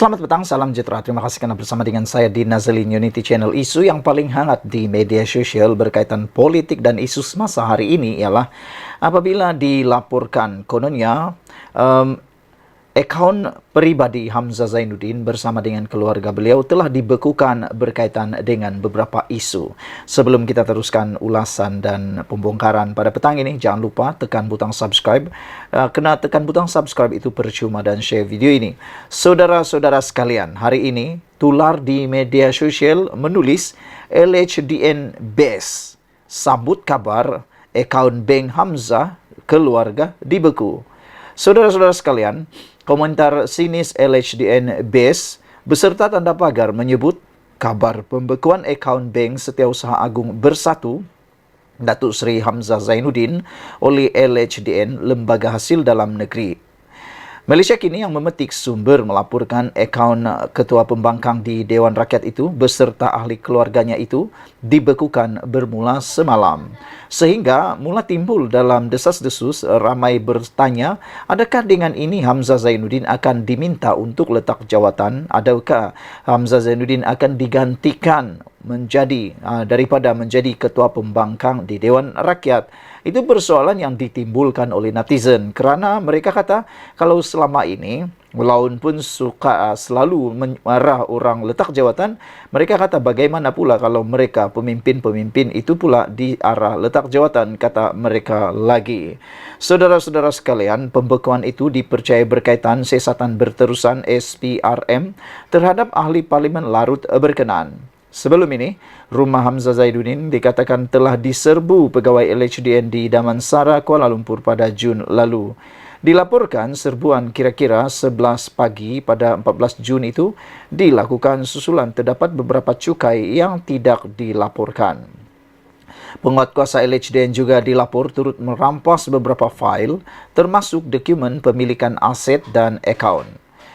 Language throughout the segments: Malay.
Selamat petang, salam sejahtera. Terima kasih karena bersama dengan saya di Nazalin Unity Channel. Isu yang paling hangat di media sosial berkaitan politik dan isu semasa hari ini ialah apabila dilaporkan kononnya akaun pribadi Hamzah Zainuddin bersama dengan keluarga beliau telah dibekukan berkaitan dengan beberapa isu. Sebelum kita teruskan ulasan dan pembongkaran pada petang ini, jangan lupa tekan butang subscribe. Kena tekan butang subscribe itu percuma dan share video ini. Saudara-saudara sekalian, hari ini tular di media sosial menulis LHDN Base sambut kabar akaun Bank Hamzah keluarga dibeku. Saudara-saudara sekalian, komentar sinis LHDN Base beserta tanda pagar menyebut kabar pembekuan akaun Bank Setiausaha Agung Bersatu Datuk Seri Hamzah Zainuddin oleh LHDN Lembaga Hasil Dalam Negeri. Malaysia kini yang memetik sumber melaporkan akaun Ketua Pembangkang di Dewan Rakyat itu beserta ahli keluarganya itu dibekukan bermula semalam. Sehingga mula timbul dalam desas-desus ramai bertanya, adakah dengan ini Hamzah Zainuddin akan diminta untuk letak jawatan? Adakah Hamzah Zainuddin akan digantikan daripada menjadi Ketua Pembangkang di Dewan Rakyat? Itu persoalan yang ditimbulkan oleh netizen kerana mereka kata kalau selama ini walaupun pun suka selalu marah orang letak jawatan, mereka kata bagaimana pula kalau mereka pemimpin-pemimpin itu pula di arah letak jawatan, kata mereka lagi. Saudara-saudara sekalian, pembekuan itu dipercayai berkaitan siasatan berterusan SPRM terhadap ahli Parlimen Larut berkenaan. Sebelum ini, rumah Hamzah Zainuddin dikatakan telah diserbu pegawai LHDN di Damansara, Kuala Lumpur pada Jun lalu. Dilaporkan serbuan kira-kira 11 pagi pada 14 Jun itu dilakukan susulan terdapat beberapa cukai yang tidak dilaporkan. Penguatkuasa LHDN juga dilapor turut merampas beberapa fail termasuk dokumen pemilikan aset dan akaun.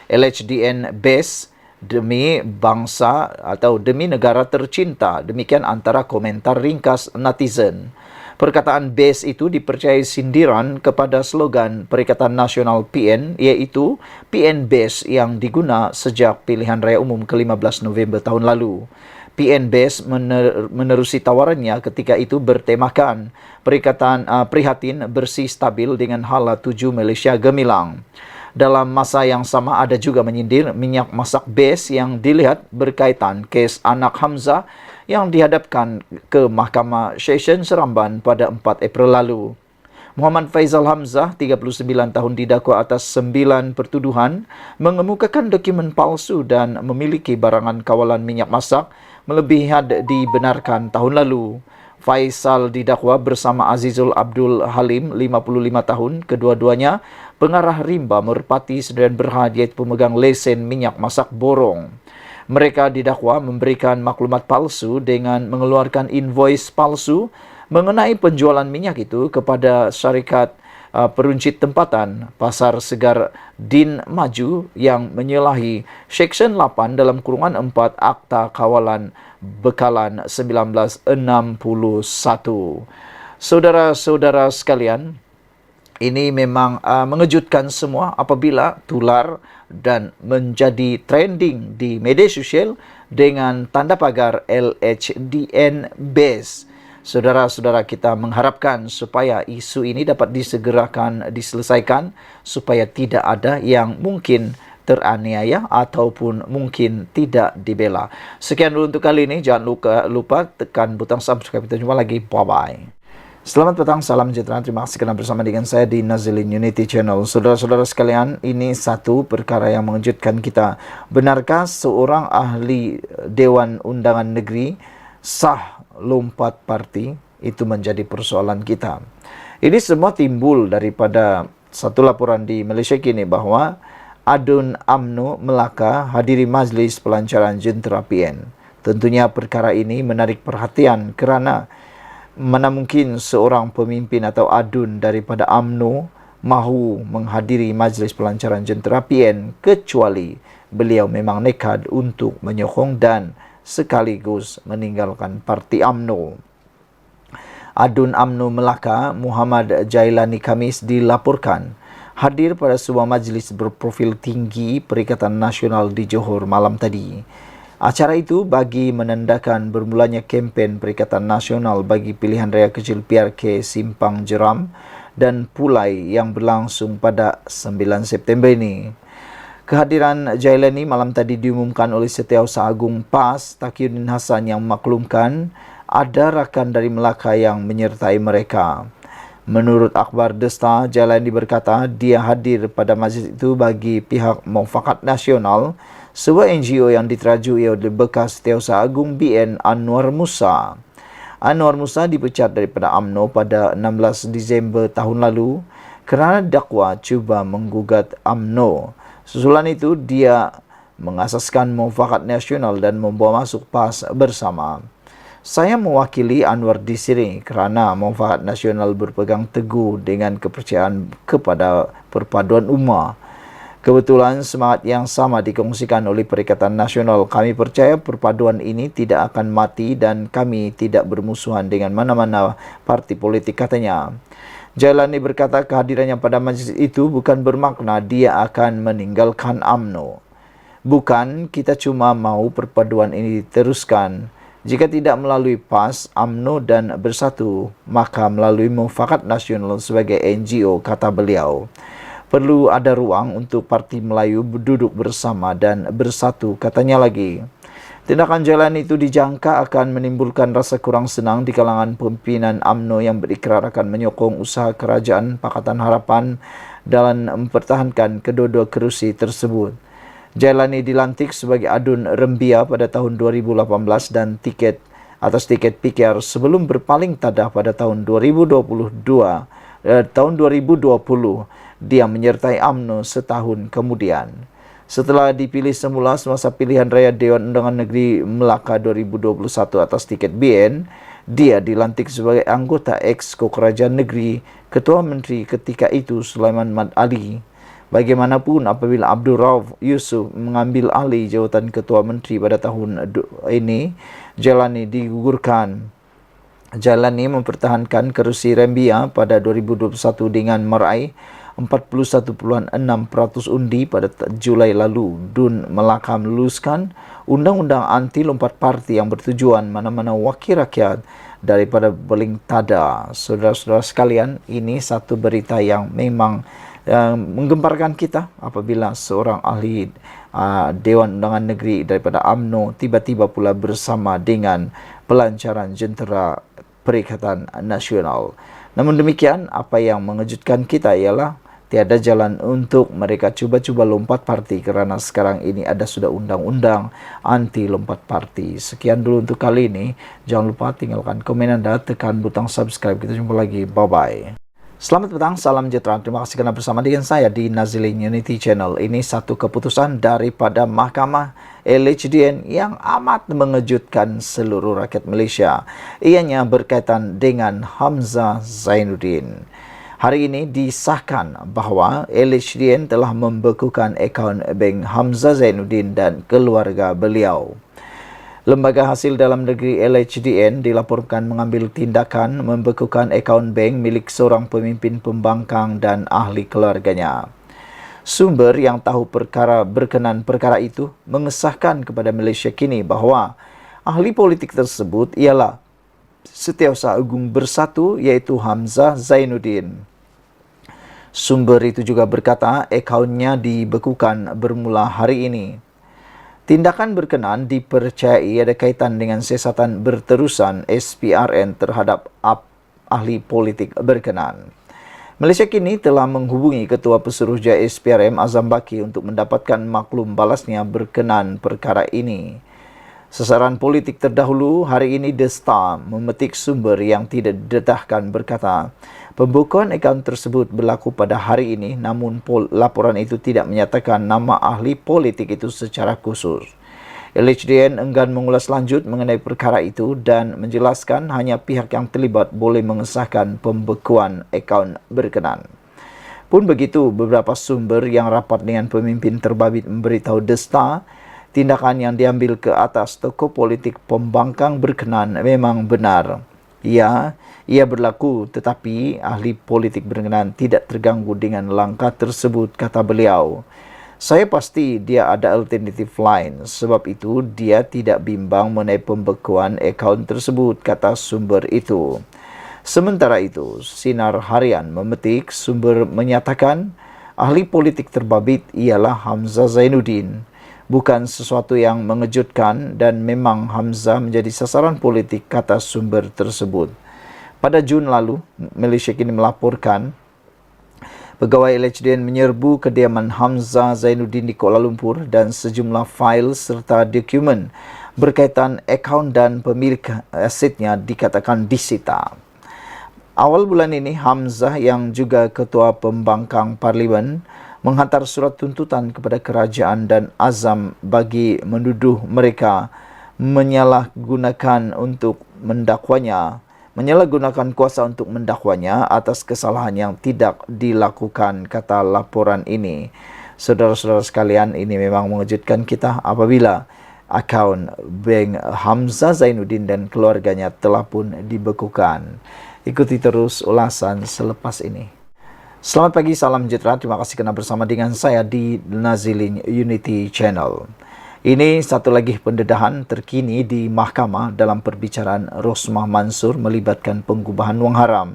LHDN Base demi bangsa atau demi negara tercinta. Demikian antara komentar ringkas netizen. Perkataan Base itu dipercayai sindiran kepada slogan Perikatan Nasional PN, iaitu PN Base yang diguna sejak pilihan raya umum ke-15 November tahun lalu. PN Base menerusi tawarannya ketika itu bertemakan perikatan prihatin bersih stabil dengan hala 7 Malaysia gemilang. Dalam masa yang sama ada juga menyindir minyak masak Base yang dilihat berkaitan kes anak Hamzah yang dihadapkan ke Mahkamah Session Seremban pada 4 April lalu. Muhammad Faizal Hamzah, 39 tahun, didakwa atas 9 pertuduhan mengemukakan dokumen palsu dan memiliki barangan kawalan minyak masak melebihi had dibenarkan tahun lalu. Faisal didakwa bersama Azizul Abdul Halim, 55 tahun, kedua-duanya pengarah rimba Merpati Sdn Bhd iaitu pemegang lesen minyak masak borong. Mereka didakwa memberikan maklumat palsu dengan mengeluarkan invoice palsu mengenai penjualan minyak itu kepada syarikat peruncit tempatan Pasar Segar Din Maju yang menyalahi Seksyen 8 dalam kurungan 4 Akta Kawalan Bekalan 1961. Saudara-saudara sekalian, ini memang mengejutkan semua apabila tular dan menjadi trending di media sosial dengan tanda pagar LHDN Base. Saudara-saudara, kita mengharapkan supaya isu ini dapat disegerakan diselesaikan supaya tidak ada yang mungkin teraniaya ataupun mungkin tidak dibela. Sekian dulu untuk kali ini. Jangan lupa tekan butang subscribe. Kita jumpa lagi. Bye-bye. Selamat petang, salam sejahtera. Terima kasih kerana bersama dengan saya di Nazalin Unity Channel. Saudara-saudara sekalian, ini satu perkara yang mengejutkan kita. Benarkah seorang ahli Dewan Undangan Negeri sah lompat parti? Itu menjadi persoalan kita. Ini semua timbul daripada satu laporan di Malaysia kini bahawa Adun UMNO Melaka hadiri majlis pelancaran jentera PN. Tentunya perkara ini menarik perhatian kerana mana mungkin seorang pemimpin atau adun daripada UMNO mahu menghadiri majlis pelancaran jentera PN kecuali beliau memang nekat untuk menyokong dan sekaligus meninggalkan parti UMNO. Adun UMNO Melaka Muhammad Jailani Khamis dilaporkan hadir pada sebuah majlis berprofil tinggi Perikatan Nasional di Johor malam tadi. Acara itu bagi menandakan bermulanya kempen Perikatan Nasional bagi pilihan raya kecil PRK Simpang Jeram dan Pulai yang berlangsung pada 9 September ini. Kehadiran Jailani malam tadi diumumkan oleh Setiausaha Agung PAS Taqiyuddin Hasan yang memaklumkan ada rakan dari Melaka yang menyertai mereka. Menurut akhbar The Star, Jailani berkata dia hadir pada majlis itu bagi pihak Mufakat Nasional, sebuah NGO yang diterajui oleh bekas Setiausaha Agung BN Anwar Musa. Anwar Musa dipecat daripada UMNO pada 16 Disember tahun lalu kerana dakwa cuba menggugat UMNO. Susulan itu, dia mengasaskan Mufakat Nasional dan membawa masuk PAS bersama. Saya mewakili Anwar di sini kerana Mufakat Nasional berpegang teguh dengan kepercayaan kepada perpaduan ummah. Kebetulan semangat yang sama dikongsikan oleh Perikatan Nasional. Kami percaya perpaduan ini tidak akan mati dan kami tidak bermusuhan dengan mana-mana parti politik, katanya. Jailani berkata kehadirannya pada majlis itu bukan bermakna dia akan meninggalkan UMNO. Bukan, kita cuma mau perpaduan ini diteruskan. Jika tidak melalui PAS, UMNO dan Bersatu, maka melalui Mufakat Nasional sebagai NGO, kata beliau. Perlu ada ruang untuk Parti Melayu duduk bersama dan bersatu, katanya lagi. Tindakan Jailani itu dijangka akan menimbulkan rasa kurang senang di kalangan pimpinan UMNO yang berikrar akan menyokong usaha kerajaan Pakatan Harapan dalam mempertahankan kedua-dua kerusi tersebut. Jailani dilantik sebagai Adun Rembia pada tahun 2018 dan atas tiket PKR sebelum berpaling tadah pada tahun 2020 dia menyertai UMNO setahun kemudian. Setelah dipilih semula semasa pilihan raya Dewan Undangan Negeri Melaka 2021 atas tiket BN, dia dilantik sebagai anggota Exco Kerajaan Negeri Ketua Menteri ketika itu Sulaiman Mat Ali. Bagaimanapun, apabila Abdul Rauf Yusuf mengambil alih jawatan Ketua Menteri pada tahun ini, Jailani digugurkan. Jailani mempertahankan kerusi Rembia pada 2021 dengan meraih 41.6% undi pada Julai lalu. Dun Melaka meluluskan undang-undang anti lompat parti yang bertujuan mana-mana wakil rakyat daripada beling tada. Saudara-saudara sekalian, ini satu berita yang memang menggemparkan kita apabila seorang ahli Dewan Undangan Negeri daripada UMNO tiba-tiba pula bersama dengan pelancaran jentera Perikatan Nasional. Namun demikian, apa yang mengejutkan kita ialah tiada jalan untuk mereka cuba-cuba lompat parti kerana sekarang ini sudah undang-undang anti lompat parti. Sekian dulu untuk kali ini. Jangan lupa tinggalkan komen Anda, tekan butang subscribe. Kita jumpa lagi. Bye-bye. Selamat petang, salam sejahtera. Terima kasih kerana bersama dengan saya di Nazilin Unity Channel. Ini satu keputusan daripada Mahkamah LHDN yang amat mengejutkan seluruh rakyat Malaysia. Ianya berkaitan dengan Hamzah Zainuddin. Hari ini disahkan bahawa LHDN telah membekukan akaun bank Hamzah Zainuddin dan keluarga beliau. Lembaga Hasil Dalam Negeri LHDN dilaporkan mengambil tindakan membekukan akaun bank milik seorang pemimpin pembangkang dan ahli keluarganya. Sumber yang tahu berkenan perkara itu mengesahkan kepada Malaysia Kini bahawa ahli politik tersebut ialah Setiausaha Agung Bersatu iaitu Hamzah Zainuddin. Sumber itu juga berkata akaunnya dibekukan bermula hari ini. Tindakan berkenan dipercayai ada kaitan dengan siasatan berterusan SPRN terhadap ahli politik berkenan. Malaysia Kini telah menghubungi Ketua Pesuruhjaya SPRM Azam Baki untuk mendapatkan maklum balasnya berkenan perkara ini. Sasaran politik terdahulu hari ini The Star memetik sumber yang tidak didedahkan berkata, pembukaan akaun tersebut berlaku pada hari ini namun laporan itu tidak menyatakan nama ahli politik itu secara khusus. LHDN enggan mengulas lanjut mengenai perkara itu dan menjelaskan hanya pihak yang terlibat boleh mengesahkan pembekuan akaun berkenan. Pun begitu, beberapa sumber yang rapat dengan pemimpin terbabit memberitahu The Star, tindakan yang diambil ke atas tokoh politik pembangkang berkenan memang benar. Ya, ia berlaku, tetapi ahli politik berkenaan tidak terganggu dengan langkah tersebut, kata beliau. Saya pasti dia ada alternatif lain, sebab itu dia tidak bimbang mengenai pembekuan akaun tersebut, kata sumber itu. Sementara itu, Sinar Harian memetik sumber menyatakan ahli politik terbabit ialah Hamzah Zainuddin. Bukan sesuatu yang mengejutkan dan memang Hamzah menjadi sasaran politik, kata sumber tersebut. Pada Jun lalu, Malaysia kini melaporkan pegawai LHDN menyerbu kediaman Hamzah Zainuddin di Kuala Lumpur dan sejumlah fail serta dokumen berkaitan akaun dan pemilik asetnya dikatakan disita. Awal bulan ini, Hamzah yang juga Ketua Pembangkang Parlimen menghantar surat tuntutan kepada kerajaan dan Azam bagi menuduh mereka menyalahgunakan kuasa untuk mendakwanya atas kesalahan yang tidak dilakukan, kata laporan ini. Saudara-saudara sekalian, ini memang mengejutkan kita apabila akaun bank Hamzah Zainuddin dan keluarganya telah pun dibekukan. Ikuti terus ulasan selepas ini. Selamat pagi, salam sejahtera. Terima kasih kerana bersama dengan saya di Nazilin Unity Channel. Ini satu lagi pendedahan terkini di mahkamah dalam perbicaraan Rosmah Mansur melibatkan pengubahan wang haram.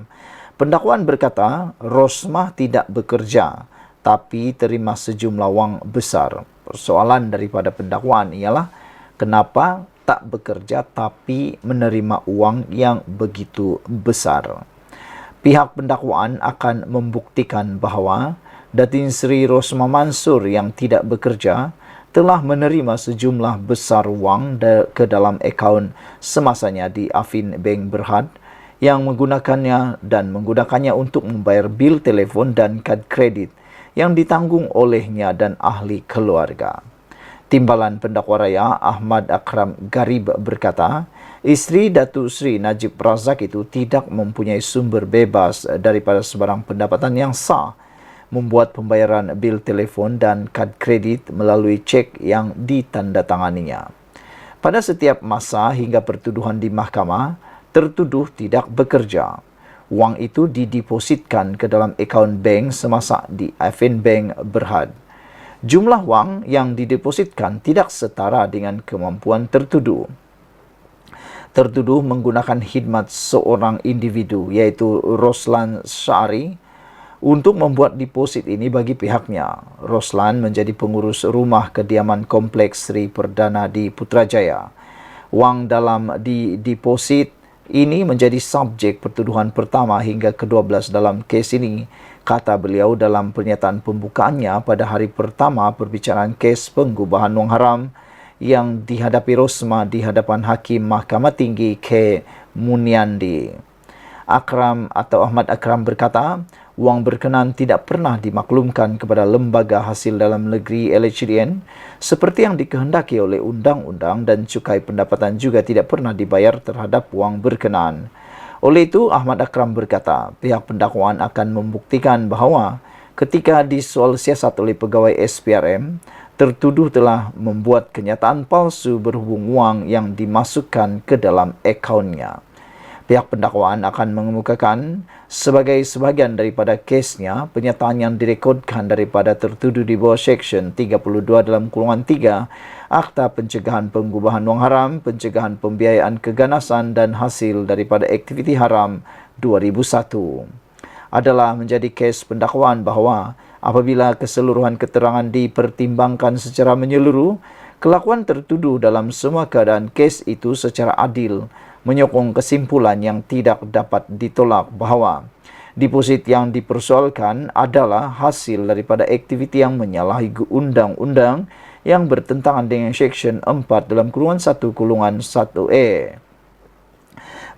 Pendakwaan berkata Rosmah tidak bekerja tapi terima sejumlah wang besar. Persoalan daripada pendakwaan ialah kenapa tak bekerja tapi menerima uang yang begitu besar. Pihak pendakwaan akan membuktikan bahawa Datin Seri Rosmah Mansur yang tidak bekerja telah menerima sejumlah besar wang ke dalam akaun semasanya di Affin Bank Berhad yang menggunakannya untuk membayar bil telefon dan kad kredit yang ditanggung olehnya dan ahli keluarga. Timbalan Pendakwa Raya Ahmad Akram Garib berkata, isteri Datuk Seri Najib Razak itu tidak mempunyai sumber bebas daripada sebarang pendapatan yang sah membuat pembayaran bil telefon dan kad kredit melalui cek yang ditandatanganinya. Pada setiap masa hingga pertuduhan di mahkamah, tertuduh tidak bekerja. Wang itu didepositkan ke dalam akaun bank semasa di Affin Bank Berhad. Jumlah wang yang didepositkan tidak setara dengan kemampuan tertuduh. Tertuduh menggunakan khidmat seorang individu iaitu Roslan Syari untuk membuat deposit ini bagi pihaknya. Roslan menjadi pengurus rumah kediaman Kompleks Sri Perdana di Putrajaya. Wang dalam deposit ini menjadi subjek pertuduhan pertama hingga ke-12 dalam kes ini, kata beliau dalam pernyataan pembukaannya pada hari pertama perbicaraan kes pengubahan wang haram yang dihadapi Rosmah di hadapan Hakim Mahkamah Tinggi K. Muniandi. Ahmad Akram berkata, wang berkenaan tidak pernah dimaklumkan kepada Lembaga Hasil Dalam Negeri LHDN seperti yang dikehendaki oleh undang-undang dan cukai pendapatan juga tidak pernah dibayar terhadap wang berkenaan. Oleh itu, Ahmad Akram berkata, pihak pendakwaan akan membuktikan bahawa ketika disoal siasat oleh pegawai SPRM, tertuduh telah membuat kenyataan palsu berhubung wang yang dimasukkan ke dalam akaunnya. Pihak pendakwaan akan mengemukakan sebagai sebahagian daripada kesnya penyataan yang direkodkan daripada tertuduh di bawah Seksyen 32 dalam kurungan 3 Akta Pencegahan Pengubahan Wang Haram, Pencegahan Pembiayaan Keganasan dan Hasil daripada Aktiviti Haram 2001. Adalah menjadi kes pendakwaan bahawa apabila keseluruhan keterangan dipertimbangkan secara menyeluruh, kelakuan tertuduh dalam semua keadaan kes itu secara adil menyokong kesimpulan yang tidak dapat ditolak bahawa deposit yang dipersoalkan adalah hasil daripada aktiviti yang menyalahi undang-undang yang bertentangan dengan Seksyen 4 dalam kurungan 1(1)(a).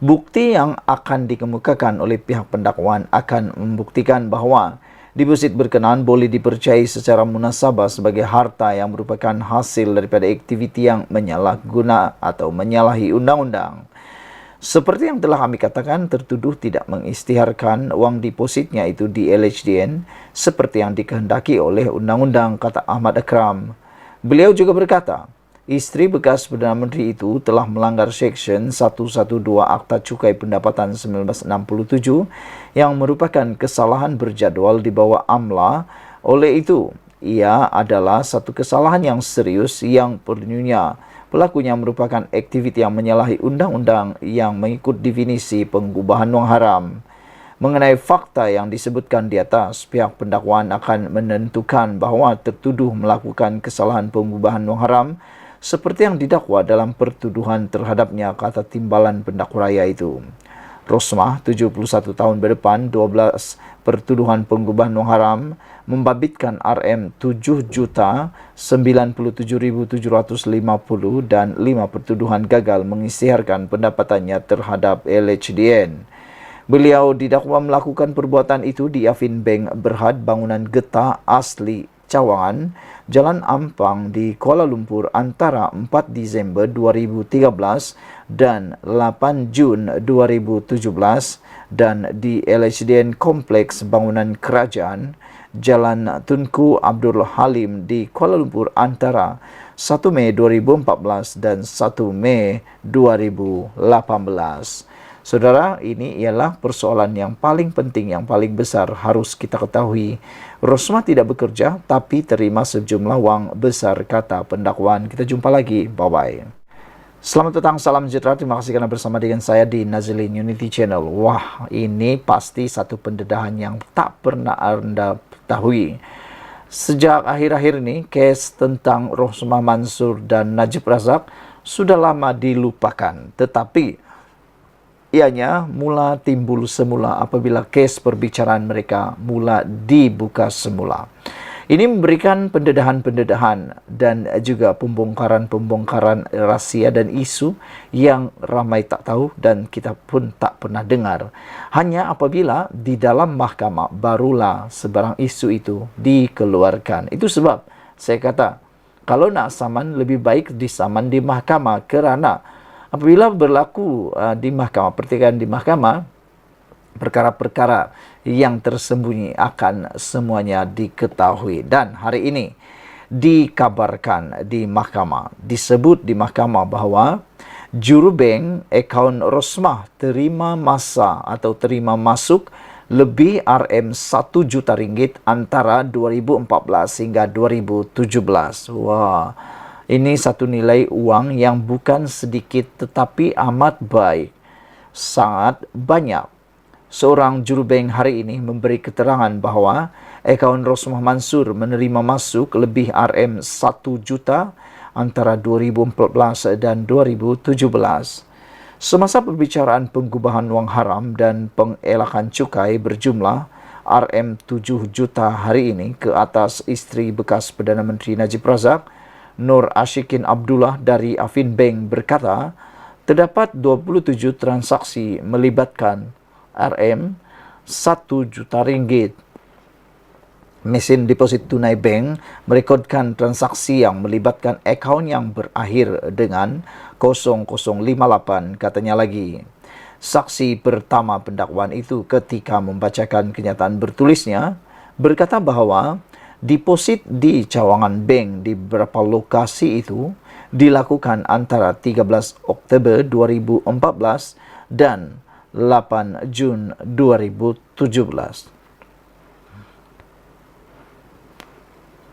Bukti yang akan dikemukakan oleh pihak pendakwaan akan membuktikan bahawa deposit berkenaan boleh dipercayai secara munasabah sebagai harta yang merupakan hasil daripada aktiviti yang menyalahguna atau menyalahi undang-undang. Seperti yang telah kami katakan, tertuduh tidak mengisytiharkan wang depositnya itu di LHDN seperti yang dikehendaki oleh undang-undang, kata Ahmad Akram. Beliau juga berkata, Istri bekas Perdana Menteri itu telah melanggar Seksyen 112 Akta Cukai Pendapatan 1967 yang merupakan kesalahan berjadual di bawah AMLA. Oleh itu, ia adalah satu kesalahan yang serius yang perlunya pelakunya merupakan aktiviti yang menyalahi undang-undang yang mengikut definisi pengubahan wang haram. Mengenai fakta yang disebutkan di atas, pihak pendakwaan akan menentukan bahawa tertuduh melakukan kesalahan pengubahan wang haram seperti yang didakwa dalam pertuduhan terhadapnya, kata timbalan pendakwa raya itu. Rosmah, 71 tahun berdepan, 12 pertuduhan pengubahan wang haram membabitkan RM7,97,750 dan 5 pertuduhan gagal mengisytiharkan pendapatannya terhadap LHDN. Beliau didakwa melakukan perbuatan itu di Afin Bank Berhad, bangunan getah asli Cawangan, Jalan Ampang di Kuala Lumpur antara 4 Disember 2013 dan 8 Jun 2017 dan di LHDN Kompleks Bangunan Kerajaan, Jalan Tunku Abdul Halim di Kuala Lumpur antara 1 Mei 2014 dan 1 Mei 2018. Saudara, ini ialah persoalan yang paling penting, yang paling besar harus kita ketahui. Rosmah tidak bekerja tapi terima sejumlah wang besar, kata pendakwaan. Kita jumpa lagi. Bye-bye. Selamat datang, salam sejahtera. Terima kasih karena bersama dengan saya di Nazilin Unity Channel. Wah, ini pasti satu pendedahan yang tak pernah Anda ketahui. Sejak akhir-akhir ini, kes tentang Rosmah Mansur dan Najib Razak sudah lama dilupakan. Tetapi ianya mula timbul semula apabila kes perbicaraan mereka mula dibuka semula. Ini memberikan pendedahan-pendedahan dan juga pembongkaran-pembongkaran rahsia dan isu yang ramai tak tahu dan kita pun tak pernah dengar. Hanya apabila di dalam mahkamah barulah sebarang isu itu dikeluarkan. Itu sebab saya kata, kalau nak saman lebih baik disaman di mahkamah, kerana apabila berlaku di mahkamah, pertikaian di mahkamah, perkara-perkara yang tersembunyi akan semuanya diketahui. Dan hari ini dikabarkan di mahkamah, disebut di mahkamah bahawa jurubank akaun Rosmah terima masa atau terima masuk lebih RM1 juta ringgit antara 2014 hingga 2017. Wah, ini satu nilai uang yang bukan sedikit tetapi amat baik, sangat banyak. Seorang jurubank hari ini memberi keterangan bahawa akaun Rosmah Mansur menerima masuk lebih RM1 juta antara 2014 dan 2017. Semasa perbicaraan pengubahan wang haram dan pengelakan cukai berjumlah RM7 juta hari ini ke atas isteri bekas Perdana Menteri Najib Razak, Nur Ashikin Abdullah dari Afin Bank berkata, terdapat 27 transaksi melibatkan RM1 juta ringgit. Mesin deposit tunai bank merekodkan transaksi yang melibatkan akaun yang berakhir dengan 0058, katanya lagi. Saksi pertama pendakwaan itu ketika membacakan kenyataan bertulisnya berkata bahawa deposit di cawangan bank di beberapa lokasi itu dilakukan antara 13 Oktober 2014 dan 8 Jun 2017.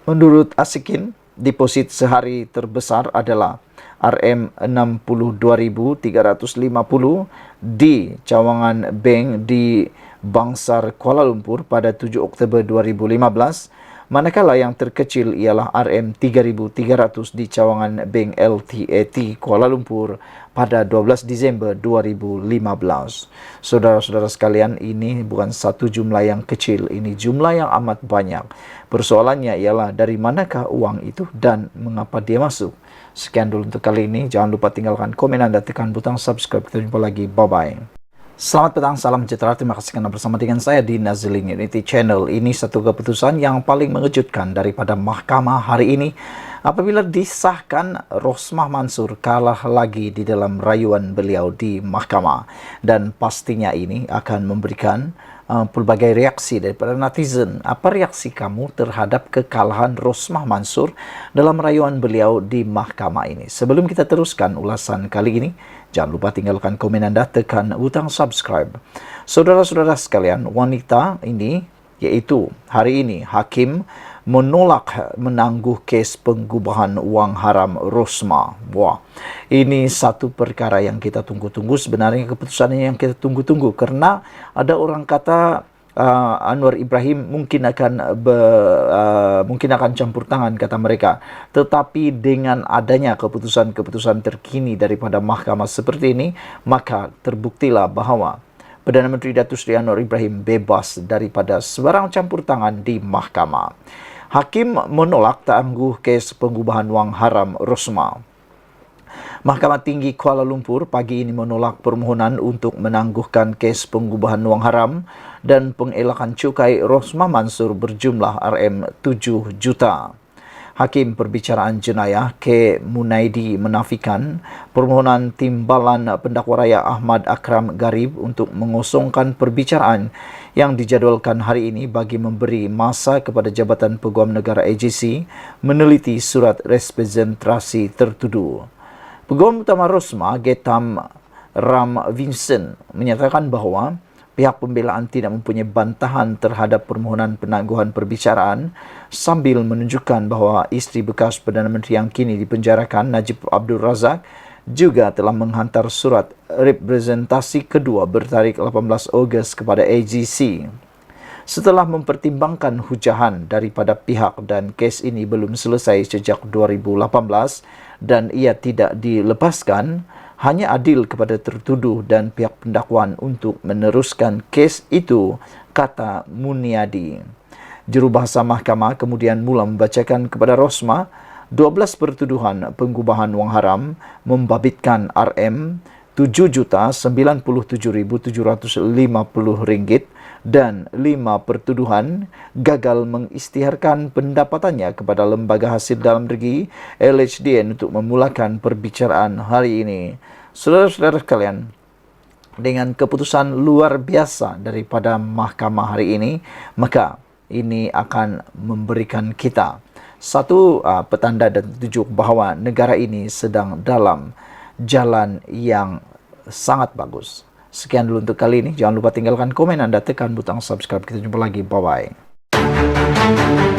Menurut Ashikin, deposit sehari terbesar adalah RM62.350 di cawangan bank di Bangsar, Kuala Lumpur pada 7 Oktober 2015, manakala yang terkecil ialah RM3.300 di cawangan bank LTAT Kuala Lumpur pada 12 Disember 2015. Saudara-saudara sekalian, ini bukan satu jumlah yang kecil, ini jumlah yang amat banyak. Persoalannya ialah dari manakah uang itu dan mengapa dia masuk. Sekian dulu untuk kali ini. Jangan lupa tinggalkan komen Anda, tekan butang subscribe. Kita jumpa lagi. Bye-bye. Selamat petang, salam sejahtera. Terima kasih karena bersama dengan saya di Nazilin Unity Channel. Ini satu keputusan yang paling mengejutkan daripada mahkamah hari ini apabila disahkan Rosmah Mansur kalah lagi di dalam rayuan beliau di mahkamah. Dan pastinya ini akan memberikan pelbagai reaksi daripada netizen. Apa reaksi kamu terhadap kekalahan Rosmah Mansur dalam rayuan beliau di mahkamah ini? Sebelum kita teruskan ulasan kali ini, jangan lupa tinggalkan komen Anda, tekan butang subscribe. Saudara-saudara sekalian, wanita ini, yaitu hari ini hakim menolak menangguh kes penggubahan wang haram Rosmah. Wah, ini satu perkara yang kita tunggu-tunggu. Sebenarnya keputusan ini yang kita tunggu-tunggu, karena ada orang kata Anwar Ibrahim mungkin akan campur tangan, kata mereka. Tetapi dengan adanya keputusan-keputusan terkini daripada mahkamah seperti ini, maka terbuktilah bahawa Perdana Menteri Datuk Seri Anwar Ibrahim bebas daripada sebarang campur tangan di mahkamah. Hakim menolak tangguh kes penggubahan wang haram Rosmah. Mahkamah Tinggi Kuala Lumpur pagi ini menolak permohonan untuk menangguhkan kes penggubahan wang haram dan pengelakan cukai Rosmah Mansur berjumlah RM7 juta. Hakim Perbicaraan Jenayah K. Munaidi menafikan permohonan timbalan pendakwa raya Ahmad Akram Garib untuk mengosongkan perbicaraan yang dijadualkan hari ini bagi memberi masa kepada Jabatan Peguam Negara AGC meneliti surat representasi tertuduh. Peguam Utama Rosmah, Getam Ram Vincent, menyatakan bahawa pihak pembelaan tidak mempunyai bantahan terhadap permohonan penangguhan perbicaraan sambil menunjukkan bahawa isteri bekas Perdana Menteri yang kini dipenjarakan, Najib Abdul Razak, juga telah menghantar surat representasi kedua bertarikh 18 Ogos kepada AGC. Setelah mempertimbangkan hujahan daripada pihak dan kes ini belum selesai sejak 2018 dan ia tidak dilepaskan, hanya adil kepada tertuduh dan pihak pendakwaan untuk meneruskan kes itu, kata Muniadi. Jurubahasa mahkamah kemudian mula membacakan kepada Rosmah 12 pertuduhan penggubahan wang haram membabitkan RM7,97,750 dan 5 pertuduhan gagal mengisytiharkan pendapatannya kepada Lembaga Hasil Dalam Negeri LHDN untuk memulakan perbicaraan hari ini. Saudara-saudara sekalian, dengan keputusan luar biasa daripada mahkamah hari ini, maka ini akan memberikan kita satu petanda dan tunjuk bahawa negara ini sedang dalam jalan yang sangat bagus. Sekian dulu untuk kali ini. Jangan lupa tinggalkan komen Anda, tekan butang subscribe. Kita jumpa lagi. Bye-bye.